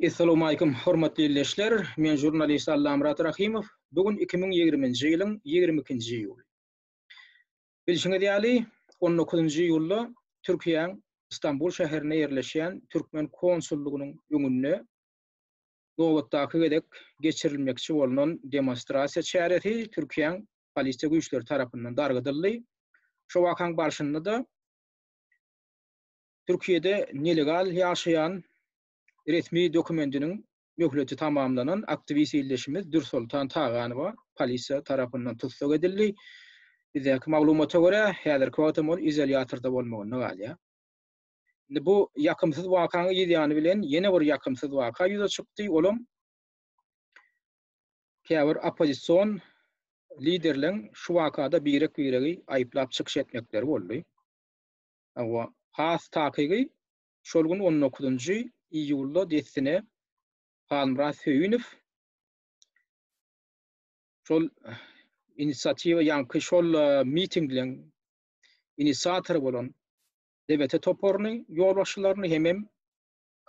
Assalamu alaikum hormatly izleyiciler. Men jurnalist Allam Murat Rahimov. Bugün 2020-nji ýylyň 22-nji ýyly. Bilşiňiz ýaly 19-njy ýylda Türkiýanyň Istanbul şäherine ýerleşýän Türkmen konsullugynyň öňünde nowatdaky gedek geçirilmekçi bolunan demonstrasiýa çäresi Türkiýanyň polisiýa güýçleri tarapyndan dargydyldy. Şo wakaň barşynda da Türkiýede nelegal ýaşaýan resmi dokumentinin möhleti tamamlanan aktivist ýerleşimiz Dursultan Tağanowa polisiýa tarapyndan tutsak edildi. Bizäki maglumata görä häzirki wagtda ol izolýatorda bolmagyny galýa. Bu ýakymsyz wakany ýygyny bilen ýene bir ýakymsyz waka ýüze çykdy. Olam käbir opposision liderliň şu wakada biregi aýplap çykyş etmekleri boldy. Awa has takygy şol gün 19-njy iýulda desine Halmra Söyünüv şol inisiatiwa ýanky şol mitingleň inisiator bolan Devlet Toporny ýolbaşçylaryny hemem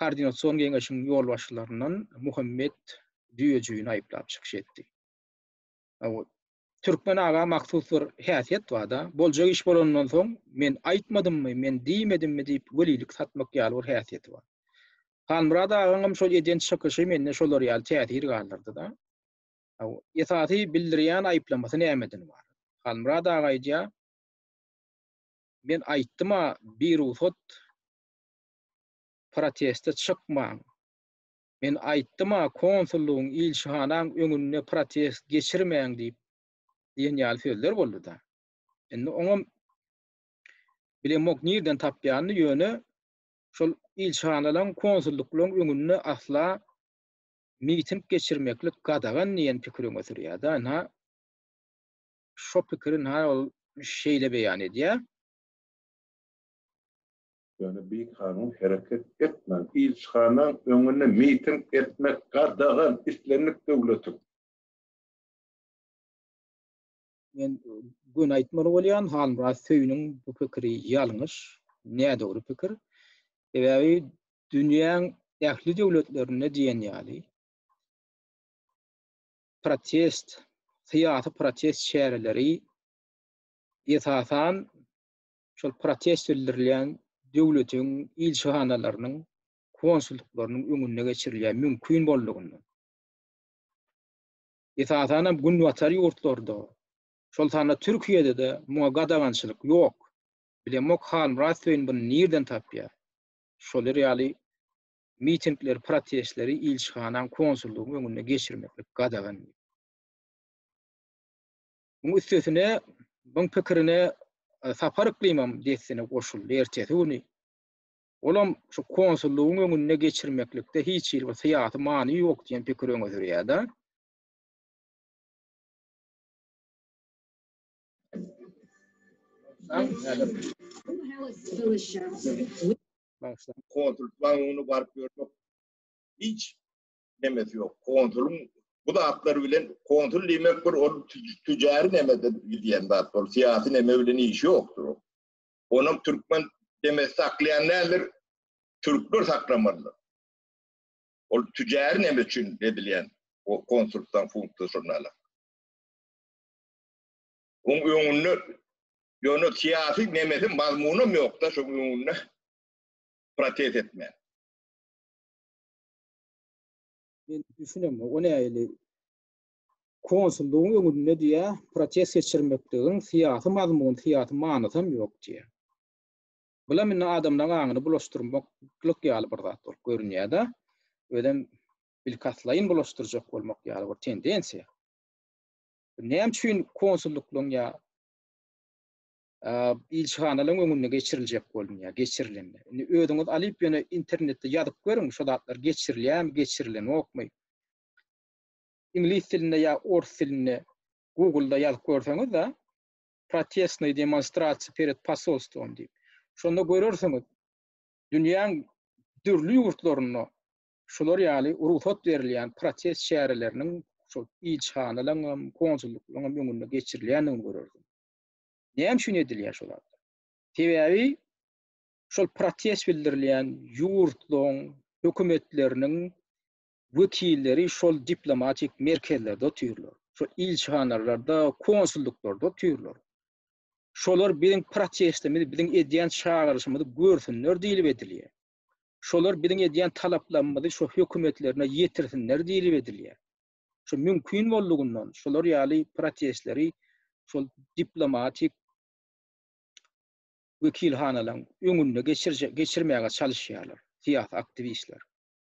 koordinasiýon geňeşiniň ýolbaşçylaryndan Muhammed Düýejiň aýplap çykyş etdi. Türkmen aga maksus bir häsiýet barda. Boljak iş bolandan soň men aýtmadymmy, men diýmedimmi diýip welilik satmak ýaly bir häsiýet bar. Halmra dagam şol eden çykyşy menne şolar ýaly täsir galdyrdy da. Ýetatly bildirýän aýplamasy nämedin bar. Halmra dagaýja men aýtdyma bir usat proteste çykmaň. Men aýtdyma konsullugyň ilşihanaň öňünde protest geçirmeň diýip diýen ýaly sözler boldy da. Endi oňam bilemok nirden tapýany ýöne şol ilşihanaň konsulluklaryň öňünde asla miting geçirmeklik gadagan diýen pikiriň ötürýär da. Şo pikirin ol şeýle beýan edýär. Yani bir kanun hareket etmez. İlçhanın önüne miting etmek kardagan istenlik devletin. Men gün aýtmaly bolýan Halmra Söyüniň bu pikiri ýalňyş, nädogry pikir. Ebebi dünýäň ähli döwletlerine diýen ýaly. Protest, syýasy protest şäherleri esasan şol protest bildirilýän döwletiň ilşihanalarynyň konsulluklarynyň öňünde geçirilýän mümkin boldugyny. Esasan gün watar ýurtlarda şol tanda Türkiýede de muňa gadagançylyk ýok. Bilemok Halmra Söyün bunu nirden tapýar. Şol ýaly mitingler, protestleri ilşihanaň konsullugynyň öňünde geçirmeklik gadagan. Bu üstesine bu pikirine Safar Klimam desene goşuldy ertesi güni. Olam şu konsullugyň öňünde geçirmeklikde hiç bir syýasy many ýok diýen pikir öňürýär da. Konsulluğun onu barıp görmek hiç demesi yok. Konsulun bu da atları bilen konsul demek bir o tücari nemede diyen de atlar. Siyasi neme bilen işi yoktur. Onun Türkmen demesi saklayan nedir? Türkler saklamalıdır. O tücari neme için edilen o konsultan fonksiyonel. Onun önünde yönü siyasi nemesin mazmunu mu yok da şu önünde protest etme. Men düşünem, o näýeli konsullugyň öňünde diýä protest geçirmekdigiň syýasy mazmun, syýasy manysy ýok diýä. Bula men adamlaryň aňyny bulaşdyrmaklyk ýaly bir zat bolup görünýär da. Ödem bilkaslaýyn bulaşdyrjak bolmak ýaly bir tendensiýa. Näme üçin konsulluklaryň ýa ilşihanalyň öňünde geçiriljek bolýar, geçirilenler. Ödüňiz alyp ýöne internetde ýazyp görüň, şo zatlar geçirilýärmi, geçirilenokmy? İnglis dilinde ýa ors dilinde Google'da ýazyp görseňiz da protestny demonstrasiýa pered posolstwom diýip. Şonda görürsiňiz dünýäň dürli ýurtlaryna şolar ýaly ruhsat berilýän protest şäherleriniň şol ilşihanalyň konsulluklaryň öňünde geçirilýänini görürsiň. Näme üçin edilýär şolar? Sebebi şol protest bildirilýän ýurtlaryň, hökümetleriniň vekilleri şol diplomatik merkezlerde oturýarlar. Şol ilçhanalarda, konsulluklarda oturýarlar. Şolar biziň protestimizi, biziň edýän çağırışymyzy görsünler diýilip edilýär. Şolar biziň edýän talaplarymyzy şo hökümetlerine ýetirsinler diýilip edilýär. Şo mümkin boldugundan şolar ýaly protestleri şol diplomatik wekilhanalaryň öňünde geçirmäge çalışýarlar, siyasi aktivistler.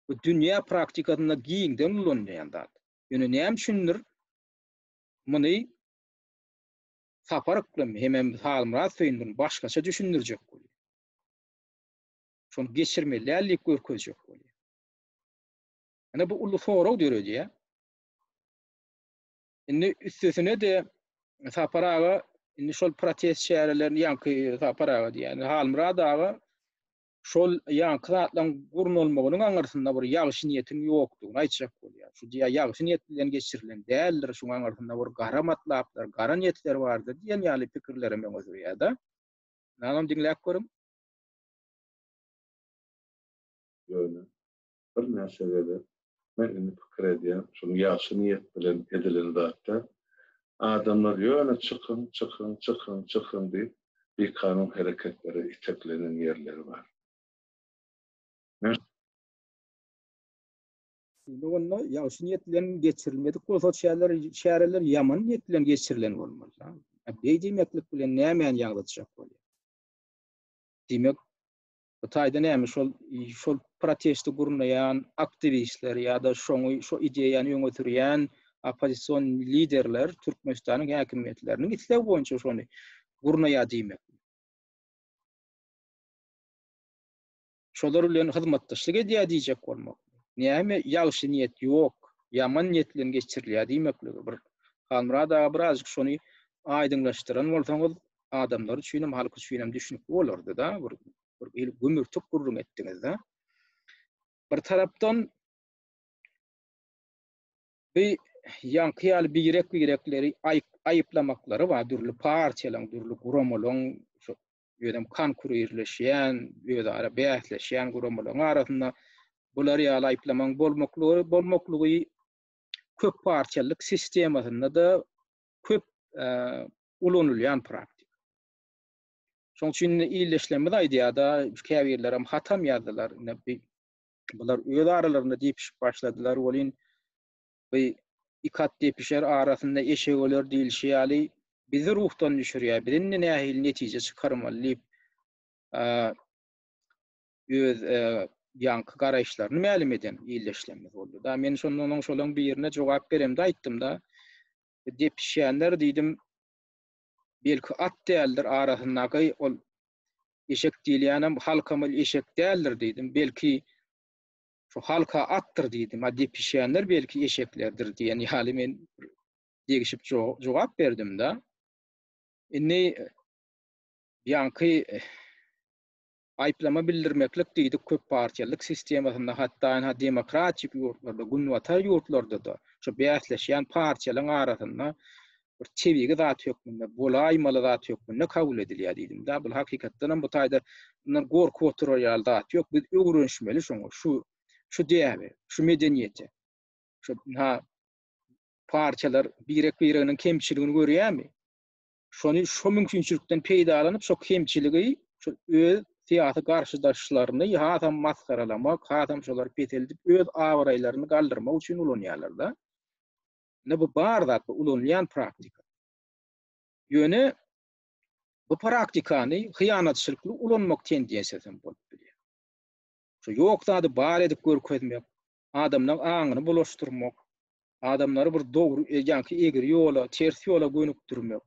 Bu dünýä praktikasyna giňden ulanýanlar. Ýöne näme üçindir? Muny sapar kılım hemem halmrat söýündürün başgaça düşündirjek bolýar. Şonu geçirmelerlik görkezjek bolýar. Ana bu uly soraw döredýär. Indi üstesine de saparaga indi şol protest şäherlerini ýanky saparaga diýen halmrat aga şol ýanky zatlaryň gurun bolmagynyň aňarsynda bir ýagşy niýetiň ýokdugyny aýtjak bolýar. Şu diýä ýagşy niýet bilen geçirilen däldir, şoň aňarsynda bir gara matlaplar, gara niýetler bardyr diýen ýaly pikirlerim meň özürýär-de. Näme diňläp görüm? Ýöne. Bir näçegede men indi pikir edýän, şol ýagşy niýet bilen edilen zatda adamlar ýöne çykyn diýip bir kanun hereketleri iteklenen ýerleri bar. Onda ýagşy niýet bilen geçirilmedi. Kolsat şäherler ýaman niýet bilen geçirilen bolmaly. Beýdemeklik bilen näme ýagdaşak bolýar? Demek, bu taýda näme şol protesti gurnaýan aktivistler ýa-da şo ideýany öňe sürýän opozisiýon liderler Türkmenistanyň häkimetleriniň islew boýunça şonu gurnaýar diýmek. Şolar bilen hyzmatdaşlyk edýär diýjek bolmak. Näme ýagşy niýet ýok, ýaman niýet bilen geçirilýär diýmekligi bir halmrada birazjyk şonu aýdyňlaşdyran bolsaňyz adamlar üçin, halk üçin düşünip bolardy-da, bir gümürtük gurrun etdiňiz-de. Bir tarapdan bir ýanky bigirekleri aýyplamaklary bar, dürli partiýalaryň, dürli guramalaryň şo ýönem kan kurýerleşýän, ýöne bäsleşýän guramalaryň arasynda bular ýaly aýyplamaň bolmaklygy köp partiýalyk sistemasynda da köp ulanylýan praktik. Şoň üçin illeşlenme aýdýada käbirlerim hatam ýazdylar. Bular öz aralaryna diýip başladylar. Bolin bu ikat depişer arasynda eşek öler diýilşýäli bizi ruhdan düşürýär. Birini nähil netije çykarmaly diýip öz ýanky garaýşlaryny mälim eden illeşlenme boldy. Da men şonuň bir ýerine jogap beremde aýtdym da depişýänler diýdim belki at däldir arasyndaky ol eşek diýilýän halkamyl eşek däldir diýdim. Belki şu halka attır diýdim. Depişýänler belki eşeklerdir diýen ýaly men degişip jogap berdim da. Indi ýanky aýplama bildirmeklik diýdik köp partiýalyk sistemasynda hatda demokratik ýurtlarda, günwata ýurtlarda da şu bäsleşýän partiýalaryň arasynda bir tebigi zat hökmünde, bolaýmaly zat hökmünde kabul edilýär diýdim da. Bu hakykatdan bu taýda bunlar gorky oturýar zat ýok. Biz öwrenşmeli şoňa şu diýäbi, şu medeniýeti. Şu partiýalar birek-bireginiň kemçiligini görýärmi? Şonu şu mümkinçilikden peýdalanyp şu kemçiligi şu öz siyasi garşydaşlaryny hasam maskaralamak, hasam şolar peteldip öz awraýlaryny galdyrmak üçin ulanýarlar da. Ne bu bar zat, bu ulanýan praktika. Ýöne bu praktikany hyýanatçylykly ulanmak tendensiýasy bolup bilýär. Şu ýok zady bar edip görkezmek, adamlaryň aňyny bulaşdyrmak, adamlary bir dogry ýanky egri ýola, ters ýola gönükdirmek.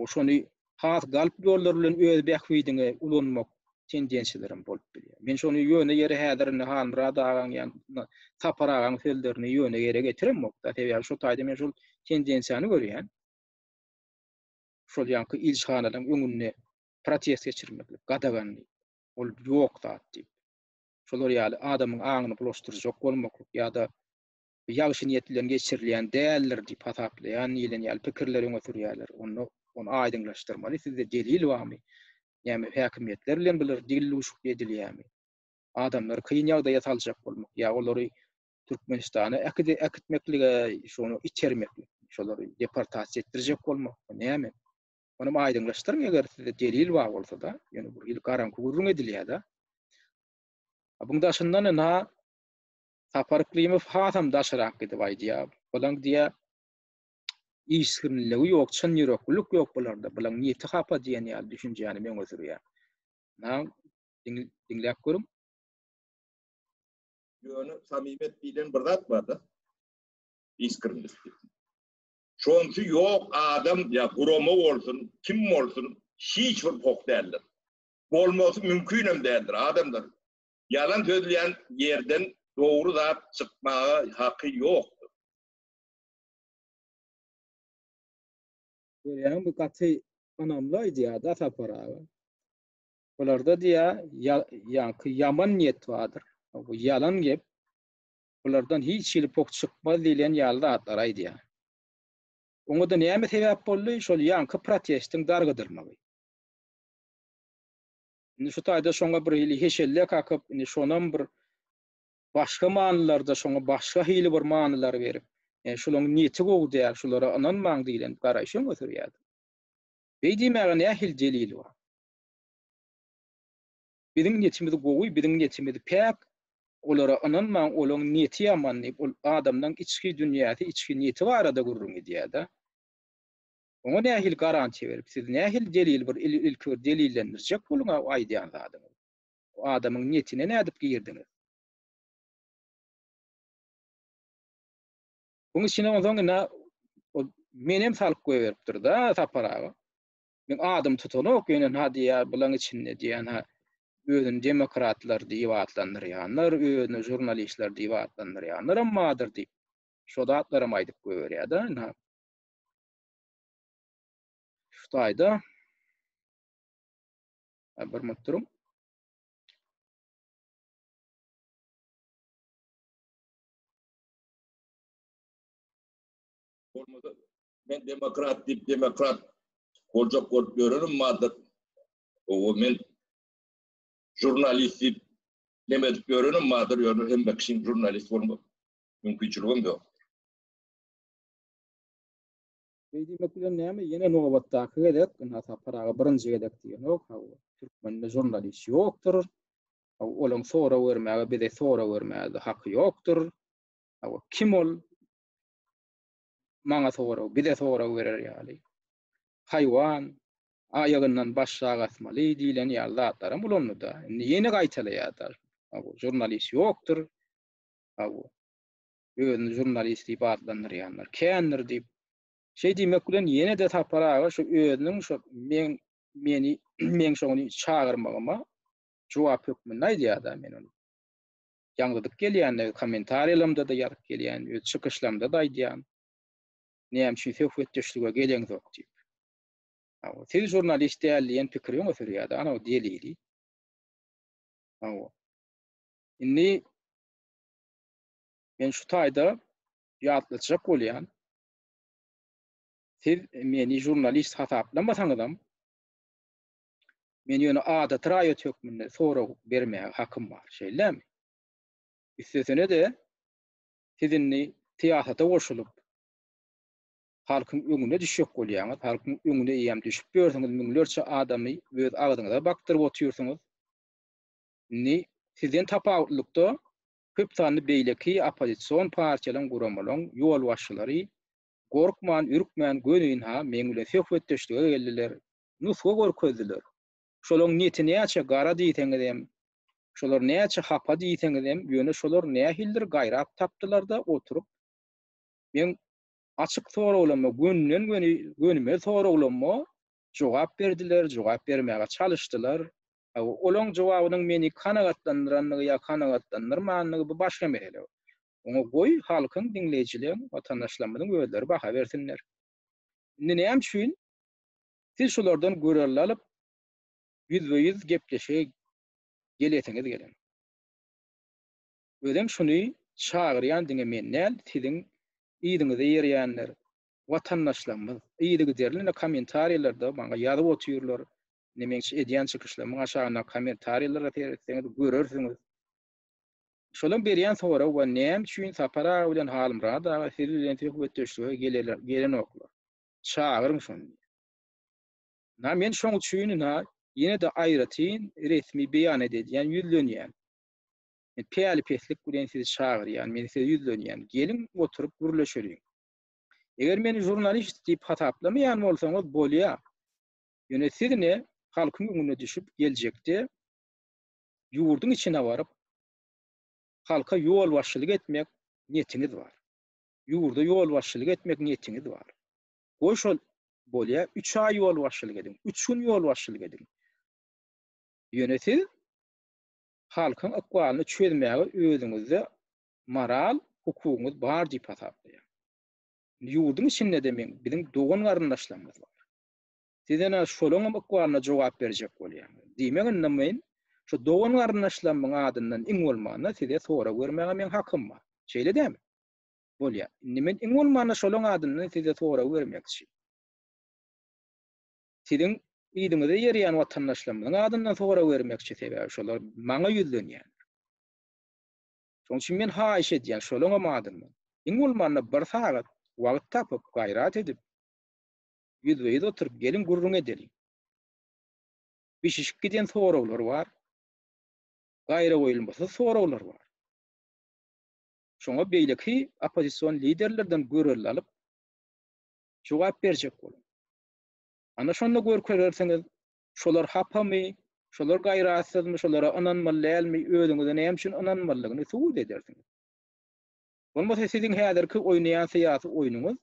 Şonu has galp ýollar bilen öz bähwidine ulanmak tendensiýalaryň bolup bilýär. Men şonu ýöne ýere häzirini halmrada agaň ýa saparagan sözlerini ýöne ýere getirmek. Täze şu taýda men şol tendensiýany görýän. Şol ýanky ilçhanadan öňünde protest geçirmeklik, gadaganly ol ýok zat diýip. Şolar ýaly adamyň aňyny bulaşdyrjak bolmaklyk ýa-da ýagşy niýet bilen geçirilýän däldir diýip hasaplaýan ýylen ýaly pikirleri öňe sürýärler. Onu aýdyňlaşdyrmaly. Sizde delil barmy? Ýa-ni häkimetler bilen bilir, dil uşuk edilýärmi? Adamlar kıyın ýagdaýa saljak bolmak, ýa olary Türkmenistan'a akıtmeklige şonu içermeklik. Şolary deportasiya etdirjek bolmak. Näme? Onu aýdynlaşdyryn eger size delil bar bolsa da, ýöne bir ýyl garanky gurrun edilýär da. Bunda şundan na Sapar Klimov hatam daşarak gidip aýdýar. Bolan diýär işgirnligi ýok, çyn ýüreklik ýok bularda. Bolan niýeti hapa diýen ýa düşünjäni men özürýär. Na dinläp görüm. Ýöne samimet diýen bir zat bar da. İskirnlik. Şonçu ýok adam ýa gurama bolsun, kim bolsun, hiç bir pok däldir. Bolmasy mümkinim däldir adamlar. Yalan sözleyen yerden doğru zat çıkmağa hakkı yoktur. Yani bu katı anamlaydı ya da sapara. Onlarda diye yaman niyet vardır. Bu yalan gep. Onlardan hiç yıl pok çıkmaz diyen yalda atlaraydı ya. Onu da neyme sebep bolly? Şol yankı protestin dargıdırmagy. Indi şu taýda şoňa bir hili heşelle kakyp, indi şonam bir başga manylarda şoňa başga hili bir manylar berip, şolaryň niýeti gowy diýär, şolara ananmaň diýilen garaýşyň götürýär. Beýdimäge nähil delil bar. Biziň niýetimiz gowy, biziň niýetimiz pek, olara ananmaň, olaryň niýeti ýaman, ol adamdan içki dünýäsi, içki niýeti barada gurrun edýär da. Oňa nähil garantiýa berip, siz nähil delil bir ilki bir delillendirjek boluňa aýdýan zadyň. O adamyň niýetine nädip girdiňiz? Buň içine oňa menem salyp goýberipdir da saparaga. Men adam tutanok ýönen hadiýa bulan içinde diýen ha özün demokratlar diýip atlandyrýanlar, özüni jurnalistler diýip atlandyrýanlar ammadyr diýip. Şo zatlarym aýdyp goýberýär da. Şu taýda bir mutrum. Olmadı. Ben demokrat deyip demokrat kolcak korup görürüm madır. O men jurnalist deyip demedik görürüm madır. Yönü hem bakışın jurnalist olmak mümkünçülüğüm yok. Beýdimek bilen näme ýene nobatdaky gedek, saparaga birinji gedek diýen ok. Türkmende jurnalist ýokdur. Olaň sora bermäge, bize sora bermäge haky ýokdur. Kim ol? Maňa sora, bize sora berer ýaly. Haýwan aýagyndan başlaga asmaly diýilen ýalda atlarym bolany da. Ýene gaýtalýar. Jurnalist ýokdur. Özüni jurnalist diýip atlandyrýanlar. Kändir diýip şey diýmek bilen ýene de saparaga şu özüniň şu men şoňy çağırmagyma jogap hökmüni aýdýar da men onu. Ýanglydyk gelýän kommentariýalarymda da ýazyp gelýän, öz çykyşlarymda da aýdýan. Näme şu söhbetdeşlige gelen zok diýip. Siz jurnalist däldiýen pikiriň ösürýär da, ana o delili. Indi men şu taýda ýatlyjak bolýan. Siz meni jurnalist hasaplamasaňyzam, men ýöne adat raýat hökmünde sora bermäge hakym bar, şeýlemi? Üstesine de sizinni tiýasata goşulyp halkyň öňüne düşýek bolýaňyz, halkyň öňüne ýam düşüp görseňiz, müňlerçe adamy öz agzyňyza bakdyryp oturýarsyňyz. Sizden tapawutlykda köp sanly beýleki opozisiýon partiýalaryň guramalaryň ýol başçylary gorkman, ürkmän gönüň ha meň bilen söhbetdeşlige geldiler. Nusga görkezdiler. Şolaryň niýeti näçe gara diýseňizem, şolar näçe hapa diýseňizem, ýöne şolar nähildir gaýrat tapdylar da oturup men açyk soraglarma gönüme soraglarma jogap berdiler, jogap bermäge çalışdylar. Olaň jogabynyň meni kanagatlandyranlygy ýa kanagatlandyrmanlygy bu başga mesele. Oňa goý halkyň dinleýijileriň, watandaşlarymyň özleri baha bersinler. Indi näme üçin siz şolardan görerli alyp yüz gepleşe geleseňiz gelen. Özüm şuny çağırýan diňe men näl siziň ýydyňyza ýerýänler, watandaşlarymyz ýydygy derlerine kommentariýalarda maňa ýazyp oturýarlar. Nemeňçe edýän çykyşlarymyň aşagyna kommentariýalara teretseniz görersiňiz. Şolan berýän sora we näme üçin sapara bilen halymra da siz bilen töhbetdeşlige gelen oklar. Çağırın şonu. Na men şoň üçin ýene de aýratyn resmi beýan edýän ýüzlenýän. Peýali peslik bilen sizi çağırýan, men size ýüzlenýän. Gelin oturup gürleşelim. Eger meni jurnalist diýip hataplamaýan bolsaňyz bolýar. Ýöne siz ne halkyň öňüne düşüp geljekde ýurdun içine baryp halka ýol başçylyk etmek niyetiniz var. Ýurda ýol başçylyk etmek niyetiniz var. Goşol bolýar 3 ay ýol başçylyk edin, 3 gün ýol başçylyk edin. Ýöne siz halkyň akwalyny çözmäge özüňizde moral hukugyňyz bar diýip hasaplaýar. Ýurdun içinde demek bizim dogan garyndaşlarymyz var. Sizden şolaň akwalyna jogap berjek bolýar. Diýmeginde men şu dogan garyndaşlarymyň adyndan iň bolmana size sora bermäge men hakym bar. Şeýle dämi? Bolýar. Nimen iň bolmana şolaň adyndan size sora bermekçi. Sizin ýydyňyzda ýerýän watandaşlarymyň adyndan sora bermekçi sebäbi şolar maňa ýüzlenýär. Şoň üçin men haýyş edýän şolaň adyndan iň bolmana bir sagat wagt tapyp gaýrat edip ýüzbeýde oturup gelin gurrun edelim. Bişişik giden sorawlar var. Gaýra goýulmasa sorawlar var. Şoňa beýleki opposision liderlerden görel alyp jogap berjek bolun. Ana şonda görkelerseňiz şolar hapamy, şolar gaýratsızmy, şolara ananmallymy, özüňizde näme üçin ananmallygyny suwut edersiňiz. Bolmasa siziň häzirki oýnaýan syýasy oýnuňyz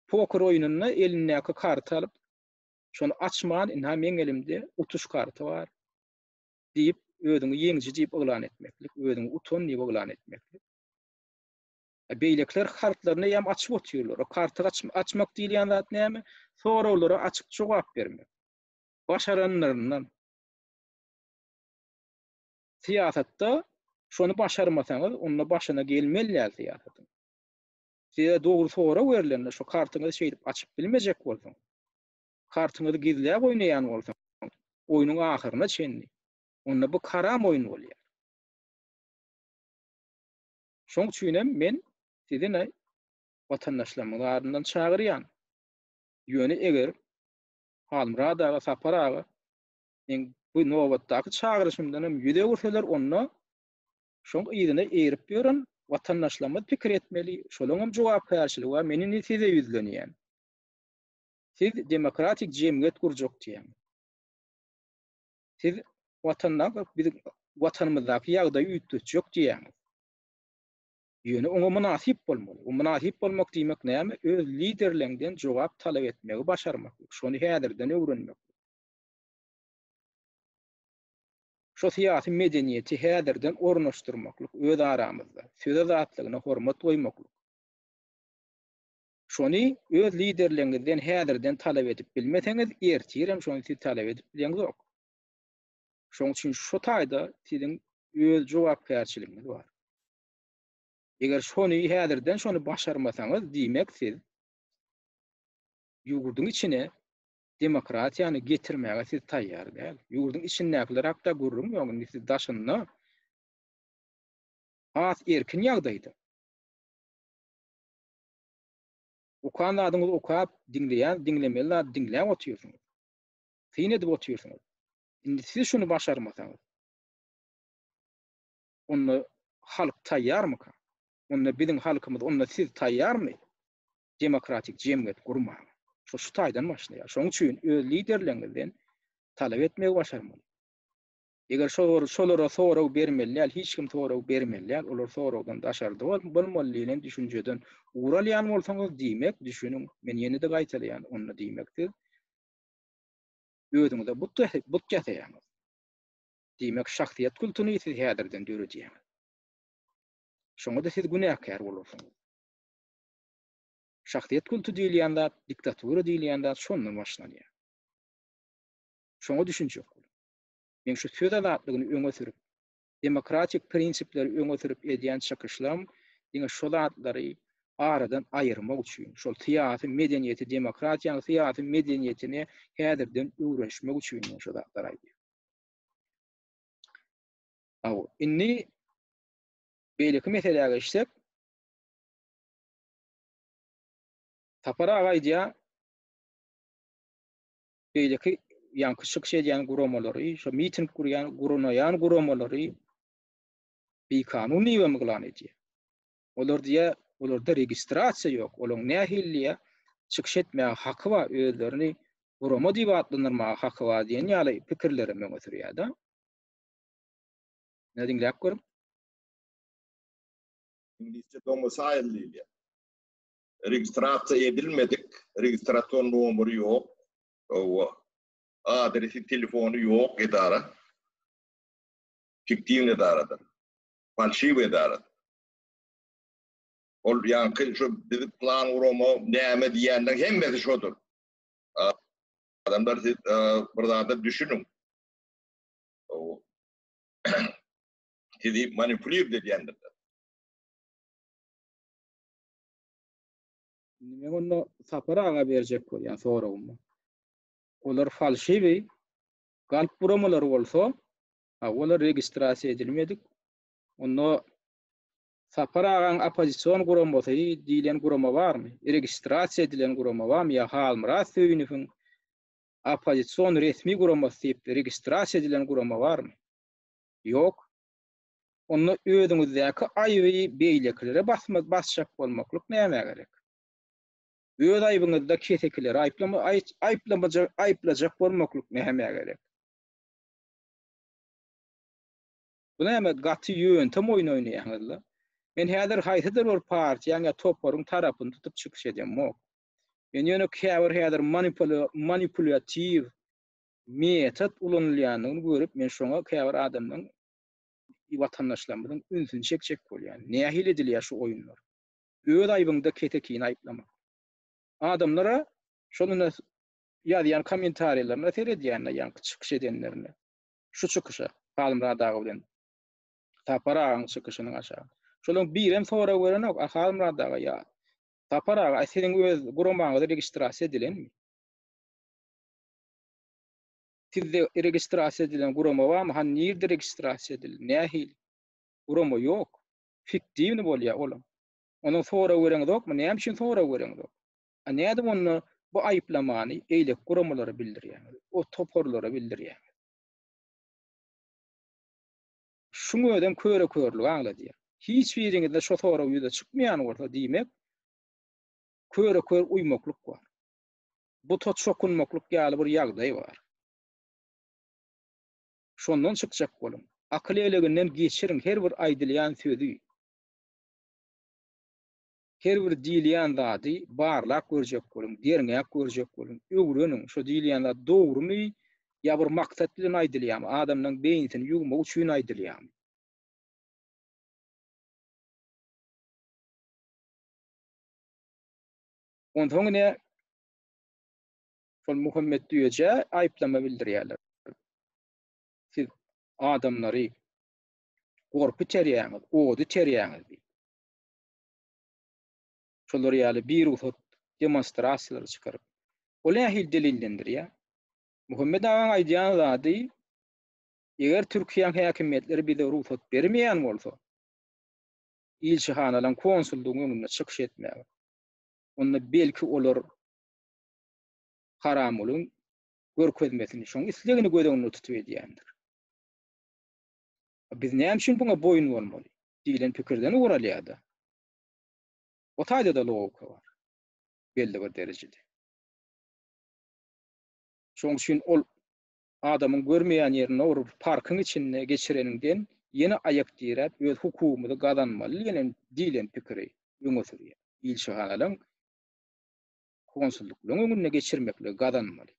poker oýunyna elinäki karty alyp şonu açman inha men elimde 30 karty bar diýip özüňi ýeňji diýip oglan etmeklik, özüňi uton diýip oglan etmeklik. Beýlekler kartlaryny ýam açyp oturýarlar. O karty açmak diýilýän zat näme? Sorawlara açyk jogap bermek. Başaranlaryndan. Siýasatda şonu başarmasaňyz, onda başyna gelmelýär siýasatyň. Size dogry sora berilende şu kartyňyzy şeýdip açyp bilmejek bolsaň, kartyňyzy gizläp oýnaýan bolsaň, oýnuň ahyryna çenli. Onda bu karam oýun bolýar. Şoň üçin men sizin watandaşlarymyň adyndan çağırýan. Ýöne eger halmra da saparaga men bu nowatdaky çağırışymdan ýüde görseler onda şoň ýerine erip ýören watandaşlarymyz pikir etmeli. Şolaňam jogap berýärçilik we meni size ýüzlenýän. Siz demokratik jemgyýet gurjak diýen. Siz bizim watanymyzdaky ýagdaýy ýitdirjek diýen. Ýöne oňa munasyp bolmaly. O munasyp bolmak diýmek näme? Öz liderlerinden jogap talap etmegi başarmak. Şonu häzirden öwrenmek. Şo syýasy medeniýeti häzirden ornaşdyrmaklyk öz aramyzda. Söz azatlygyna hormat goýmaklyk. Şonu öz liderlerinden häzirden talap edip bilmeseňiz, ertirem şonu siz talap edip bileňiz ok. Şoň üçin şo taýda siziň öz jogap berýärçiligiňiz bar. Eger şonu häzirden şonu başarmasaňyz, diýmek siz ýurdun içine demokratiýany getirmäge siz taýýar däl. Ýurdun içindäkiler hakda gurrun ýöňünde siz daşyny has erkin ýagdaýda. Ukan adyňyz ukap dinleýän, dinlemeli dinläp oturýarsyňyz. Syň edip oturýarsyňyz. Indi siz şunu başarmasaňyz, onu halk taýýarmy? Onda bizim halkymyz, onda siz taýýarmy? Demokratik jemgyýet gurmagy. Şu taýdan başlaýar. Şoň üçin öz liderleriňizden talap etmegi başarmaly. Eger şolara soraw bermelýär, hiç kim soraw bermelýär, olar sorawdan daşardy bolmalylygyny düşünjeden uralýan bolsaňyz diýmek, düşünüň, men ýene-de gaýtalýan, onu diýmekdir. Özüňizde but käseýäňiz. Diýmek şahsiýet kulturyny siz häzirden döredýäňiz. Şoňa da siz günäkär bolarsyňyz. Şahsiýet kultury diýilýän zat, diktatura diýilýän zat şondan başlanýar. Şoňa düşünjek. Men şu söz azatlygyny öňe sürüp, demokratik prinsipleri öňe sürüp edýän çykyşlarym, diňe şol zatlary aradan aýyrmak üçin, şol syýasy medeniýeti, demokratiýanyň syýasy medeniýetini häzirden öwreşmek üçin şol zatlary aýdym. Inni beýleki meseleye geçsek, Tapara agaýdya beýleki ýanky çykyş edýän guramolary, şo miting gurýan, guranaýan guramolary beýkanuny ýömgülan edýär. Olar diýe, olarda registrasiýa ýok. Olaň nähilliýe çykyş etmäge haky bar, özlerini gurama diýip adlandyrmaga haky bar diýen ýaly pikirlerim meňe sürýär da. Ne diňläp görüm? İngilizce domicile diýilýär. Registrasiýa edilmedik, registrasyon numary ýok. Adresi, telefonu ýok edara. Fiktiw edaradyr. Falşiw edaradyr. Ol ýanky şu bizi plan urama näme diýenden hemmesi şodur. Adamlar bir zada düşünün. Sizi manipuliýe edýändir. Men onu Saparaga berjek bolýan soragym. Olar falşiwi galp guramalar bolsa, olar registrasiýa edilmedik. Onu Saparagaň opozisiýon guramasy diýilen gurama barmy? Registrasiýa edilen gurama barmy? Ya Halmyraz Söýüniň opozisiýon resmi guramasy diýip registrasiýa edilen gurama barmy? Ýok. Onu özüňizdäki aýby beýleklere basjak bolmaklyk näme gerek? Öz aýbyňyzda kesekleri aýplajak bolmaklyk näme gerek? Bu näme gaty ýöntem oýnaýanlar? Men häzir haýsydyr bir partiýa ýa toparyň tarapyny tutup çykyş edýän mok. Men ýöne häzir manipulatiw metod ulanylýanyny görüp men şoňa häzir adamlaryň watandaşlarymyň ünsüni çekjek bolýan. Nähili edilýär şu oýunlar? Öz aýbyňda ketekini aýplamak. Adamlara şonu ýazýan kommentariýalaryna seredýän ýa-ni çykyş edenlerine. Şu çykışa, Halmyraz dagy bilen Taparagyň çykyşynyň aşağı. Şolaň birem sora görenek, Halmyraz dagy ýa Taparaga seniň öz guramaňyza registrasiýa edilenmi? Sizde registrasiýa edilen gurama barmy? Han nerede registrasiýa edilen? Nähil? Gurama ýok. Fiktiwni bolýar olam. Onuň sora göreňiz okmy? Näme üçin sora göreňiz ok? Nädip onu bu aýplamany eýlek guramalary bildirýär. O toporlara bildirýär. Şunu ödem köre-körlük aňladýar. Hiç biriňizde şo sora ýüze çykmaýan bolsa diýmek, köre-kör uýmaklyk bar. Bu tot şokunmaklyk ýaly bir ýagdaý bar. Şondan çykjak bolun. Akyl eleginden geçiriň her bir aýdylýan sözi. Her bir diýilýän zady barlak görjek bolun, derňäk görjek bolun. Öwreniň şo diýilýän zat dogrumy ýa bir maksat bilen aýdylýarmy? Adamlaryň beýnini ýugmak üçin aýdylýarmy? Ondan ne şol Muhammed diýeje aýplama bildirýärler. Siz adamlary gorpy terýäňiz, ody terýäňiz. Şolar ýaly bir uhat demonstrasiýalar çykaryp. Ol nähil delillendirýär? Muhammed agaň aýdýan zady, eger Türkiýe häkimetleri bize ruhsat bermeýän bolsa, ilçihanalan konsullugyň önüne çykyş etmäge. Onda belki olar haramlyň görkezmesini, şoň islegini gödeňine tutup edýändir. Biz näme üçin buňa boyun bolmaly? Diýilen pikirden uralýardy. O taýda da logika bar. Belli bir derejede. Şoň üçin ol adamyň görmeýän ýerine urup parkyň içinde geçireninden ýene aýak direp öz hukumyny gazanmaly ýene diýilen pikiri ýöne sürýär. İlçihanalyň konsulluklugyň önüne geçirmekle gazanmaly.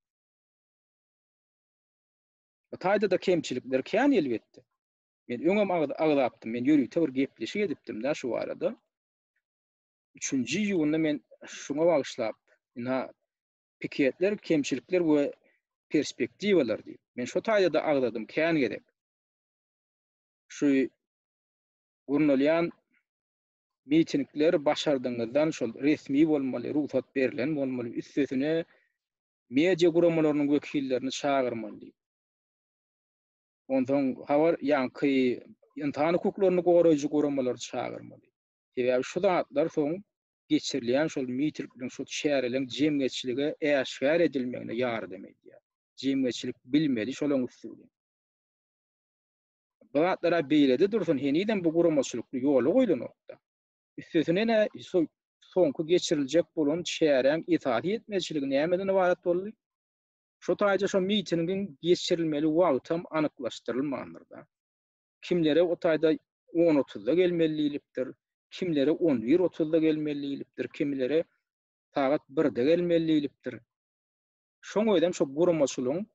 O taýda da kemçilikler kän elbetde. Men öňem agdapdym, men ýörükde bir gepleşik edipdim da şu arada. 3-nji ýylda men şuňa bagyşlap, piketler, kemçilikler we perspektiwalar diýip. Men şu taýda da agdadym, kän gerek. Şu gurnalýan mitingler başardyňyzdan şol resmi bolmaly, ruhsat berilen bolmaly, üstesine media guramalarynyň wekillerini çağırmaly. Ondan habar ýanky imtihan hukuklaryny goraýjy goramalar çağırmaly. Sebäbi şu zatlar soň geçirilýän şol mitingden şu şäherleň jemgyýetçiligi äşgär edilmegine ýardam edýär. Jemgyýetçilik bilmedi şolaň üstünde. Bu zatlara beýledi dursun heniden bu goramaçylykly ýola goýlanokda. Üstüne ne soňky geçiriljek bolan şäheräň itaat etmejiligi nämeden ibaret boldy? Şu taýda şu mitingin geçirilmeli wagt tam anyklaşdyrylmagandyr. Kimlere o taýda 10:30-da gelmelilipdir, kimlere 11:30-da gelmelilipdir, kimlere saat 1-de gelmelilipdir. Şoň öýdem şu goramaçylygyň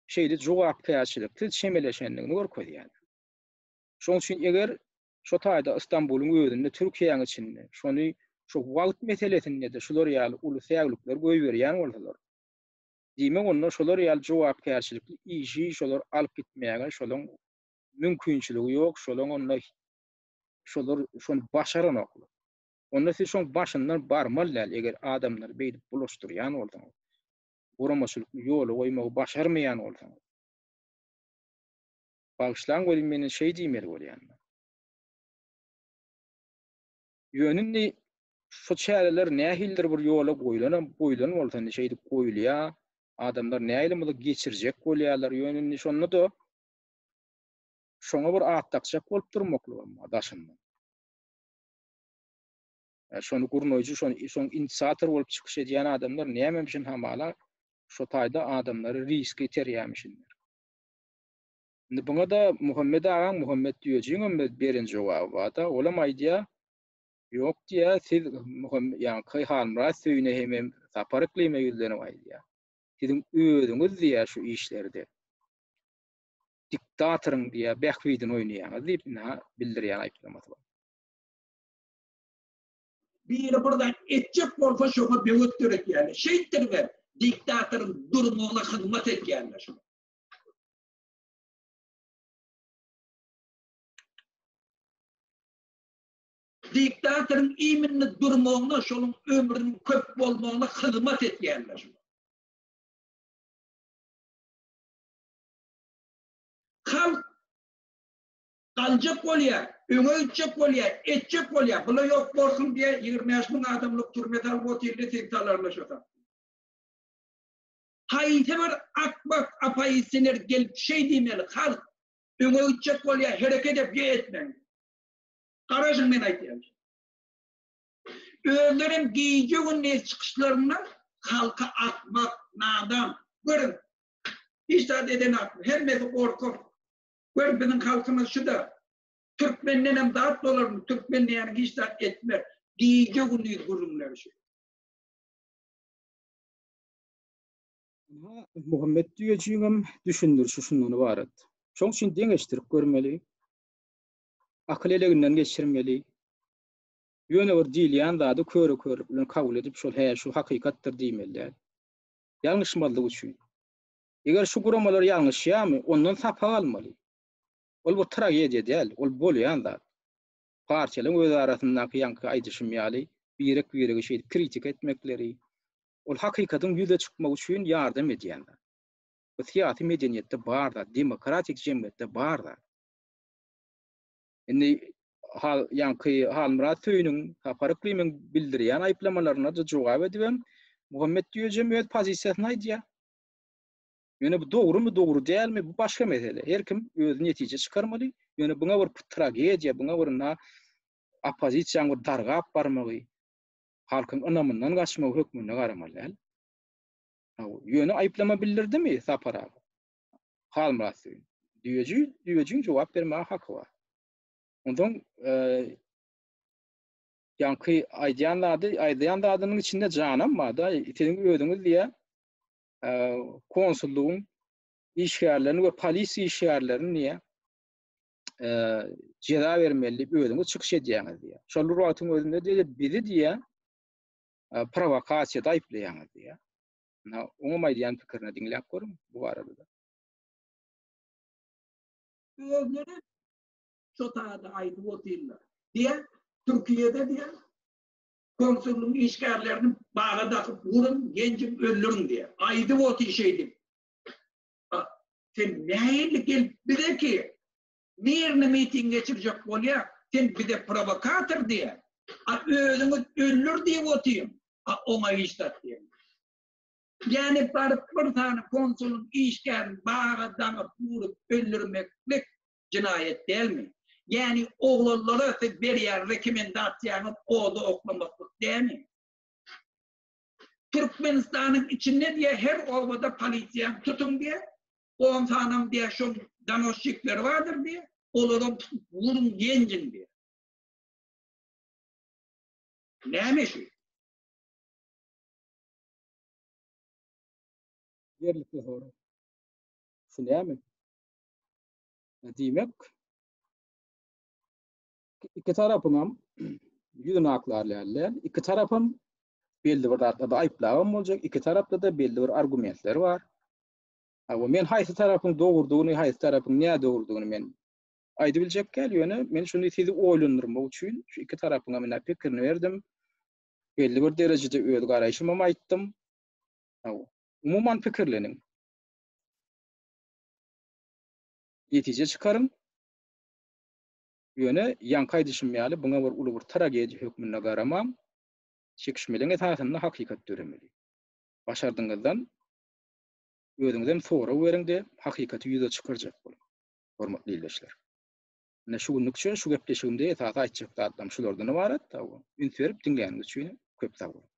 şeýle jogapkärçilikli çemeleşenligini görkezýär. Şoň üçin eger şu taýda Istanbulyň özünde Türkiýeň içinde şonu şu wagt meselesinde de şular ýaly ulusýarlyklar goýberýän bolsalar. Diýmek onlar şolar ýaly jogapkärçilikli işi şolar alyp gitmäge şolaň mümkinçiligi ýok, şolaň onlar şolar şonu başaranokly. Onda siz şoň başyndan barmalylar eger adamlar beýdip bulaşdyrýan bolsaňyz. Goramaçylykly ýola goýmagy başarmaýan bolsaňyz. Bagşlan goýun meni şey diýmeli bolýan. Ýönünni şu çäreler nähildir bir ýola goýlanan bolsa ne şeýdi goýulýar, adamlar nähili bunu geçirjek bolýarlar ýönünni şonu da şoňa bir atdakçak bolup durmakly adaşyndan. Şonu gurnoýjy, şoň inisiator bolup çykyş edýän adamlar nämemişin hamala şu taýda adamlary riske iterýärmişinler. Indi buňa da Muhammed ağa, Muhammed diýejiň beren jogaby barda, olam aýdýar, ýok diýär, siz ýa-ni Kyhanmra söýüne hemem saparyklyma ýüzlenip aýdýar. Sizin özüňiz diýär şu işlerde. Diktatorun diýär, bähwidin oýnaýan diýip bildirýän aýplamasy bar. Biri buradan etjek bolsa şoňa böwetdirek ýaly. Şeýtdirler, diktatorun durumuna hyzmat etýänler. Diktatorun iýminli durumuna, şonuň ömrüniň köp bolmagyna hyzmat etýänler. Halk galjak bolýar, öňe gitjek bolýar, etjek bolýar. Bula ýok bolsun diýe 25.000 adamlyk türmede alyp otirdi tektalarla şoňa. Haýdy bir akbak apaýsyner gelip şey diýmeli, halk öňe gitjek bolýar, hereket edip etmeň. Garaşyň men aýtýar. Özlerim giýjegin ne çykyşlaryna halka akmak, nadam. Görün, iştahat eden aklı, her mezi korkup. Görün, bizim halkımız şu da, Türkmenle hem dağıt dolarını, Türkmenle yani iştahat etmer. Giýjegin gurumlar şu. Muhammed diýejiňem düşündir şunu barat. Şoň üçin deňeşdirip görmeli. Akıl eleginden geçirmeli. Ýöne bir diýilýän zady körü bilen kabul edip şol şu hakykatdyr diýmeli. Ýalňyşmaldyk üçin. Eger şu guramalar ýalňyşýarmy, ondan sapa almaly. Ol bu tragediýa däl, ol bolýan zat. Partiýalaryň öz arasyndaky ýanky aýdyşmaly, birek-birege şeýdi kritik etmekleri. Ol hakykatyň ýüze çykmak üçin ýardam edýänler. Bu syýasy medeniýetde barda, demokratik jemgyýetde barda. Indi Halmrat söýüniň saparyklymy bildirýän aýplamalaryna da jogap edibem. Muhammed diýejem öz pozisiýasyny aýdýar. Ýöne bu dogrumy, dogru dälmi? Bu başga mesele. Her kim öz netije çykarmaly. Ýöne buňa bir tragediýa, buňa bir opozisiýaň bir dargap barmagy, halkyň ynamyndan gaçmagy hökmüne garamaly. Ýöne aýplama bildirdimi sapara? Halmrat söýün. Diýejiň jogap bermäge haky bar. Ondan ýanky aýdýan adynyň içinde janam bar da, itiň ödüňiz diýe konsullugyň işgärlerini we polis işgärlerini niýe jeda bermeli, ödüňiz çykyş edýäňiz diýe. Şol wagtyň özünde diýe bizi diýe provokasiýada aýplaýaňyz diýe. Oňa maýdýan pikirini diňläp görün bu barada da. Özleri şu taýda aýdyp otirler. Diýe Türkiýede diýe konsullugyň işgärlerini baga dakyp vurun, gençim öldürün diye. Aýdyp otyr şeydi. Sen nähili gelip bile ki Nerede miting geçirecek bolýar? Sen bir de provokator diye. Özüňi öldür diye otuyum. Ona iştat diye. Yani barıp bir tane konsulun işken bağa daňyp vurup öldürmeklik cinayet değil mi? Yani oğullara berýär rekomendasiýany oda oklamaklyk değil mi? Türkmenistanyň içinde diye her ovada polisiýa tutun diye, 10 tanam diye şu danoşikler vardır diye, olarım vurun gencin diye. Näme şu? Yerlikli soru. Şunaymy? Diýmek, iki tarapyňam ýüzüne aklarlarlar. İki tarapym belli bir datda aýplawam boljak, iki tarapda da belli bir argumentler bar. Ama men haýsy tarapyň dogurdugyny, haýsy tarapyň näme dogurdugyny men aýdy biljek gelýär. Men şunu sizi oýlandyrmak üçin şu iki tarapyňa men pikirini berdim. Belli bir derejede öz garaýşymy aýtdym. Umuman pikirlenim. Yetije çıkarın. Ýöne ýanky düşünmýäli, buňa bir uly bir tragediýa hökmüne garamam. Çekişmeliň esasynda hakykat döremeli. Başardyňyzdan özüňizden sora beriňde hakykaty ýüze çykyrjak bolar. Hormatly izleýişler. Ne şu günlük üçin şu gepleşigimde esas aýtjak adam şulardan ibaret. Ün berip dinleýäniňiz üçin köp sag bolun.